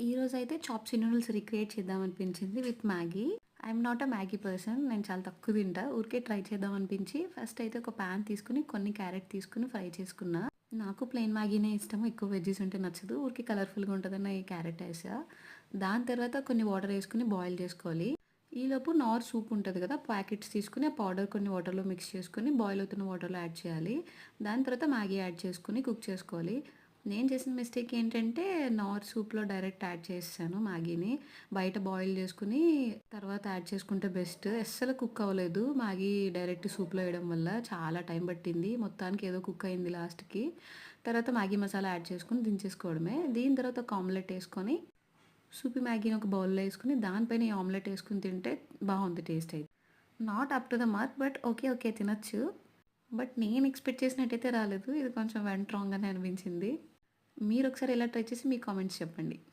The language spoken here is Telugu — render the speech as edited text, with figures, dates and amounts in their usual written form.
ఈరోజైతే చాప్సీ నూడిల్స్ రీక్రియేట్ చేద్దామనిపించింది with Maggi. I'm not a Maggi person. నేను చాలా తక్కువ తింటా. ఊరికే ట్రై చేద్దామనిపించి ఫస్ట్ అయితే ఒక పాన్ తీసుకొని కొన్ని క్యారెట్ తీసుకొని ఫ్రై చేసుకున్నా. నాకు ప్లెయిన్ మ్యాగీనే ఇష్టము. ఎక్కువ వెజ్జీస్ ఉంటే నచ్చదు. ఊరికే కలర్‌ఫుల్‌గా ఉంటదని ఈ క్యారెట్ ఏసా. దాని తర్వాత కొన్ని వాటర్ ఏసుకొని బాయిల్ చేసుకోవాలి. ఈలోపు నార్ సూప్ ఉంటది కదా! ప్యాకెట్స్ తీసుకొని ఆ పౌడర్ కొన్ని వాటర్‌లో మిక్స్ చేసుకొని బాయిల్ అవుతున్న వాటర్‌లో యాడ్ చేయాలి. దాని తర్వాత మ్యాగీ యాడ్ చేసుకొని కుక్ చేసుకోవాలి. నేను చేసిన మిస్టేక్ ఏంటంటే నార్ సూప్‌లో డైరెక్ట్ యాడ్ చేసేసాను మ్యాగీని. బయట బాయిల్ చేసుకొని తర్వాత యాడ్ చేసుకుంటే బెస్ట్. అస్సలు కుక్ అవ్వలేదు. మ్యాగీ డైరెక్ట్ సూప్‌లో వేయడం వల్ల చాలా టైం పట్టింది. మొత్తానికి ఏదో కుక్ అయింది లాస్ట్‌కి. తర్వాత మ్యాగీ మసాలా యాడ్ చేసుకొని దించేసుకోవడమే. దీని తర్వాత ఒక ఆమ్లెట్ ఏసుకొని సూపీ మ్యాగీని ఒక బౌల్‌లో ఏసుకొని దానిపైన ఈ ఆమ్లెట్ ఏసుకొని తింటే బావుంది టేస్ట్ అయితే. Not up to the mark but okay. Okay. తినొచ్చు. బట్ నేను ఎక్స్‌పెక్ట్ చేసినట్టయితే రాలేదు. ఇది కొంచెం వెంట్ రాంగ్ అనే అనిపించింది. మీరొకసారి ఇలా ట్రై చేసి మీ కామెంట్స్ చెప్పండి.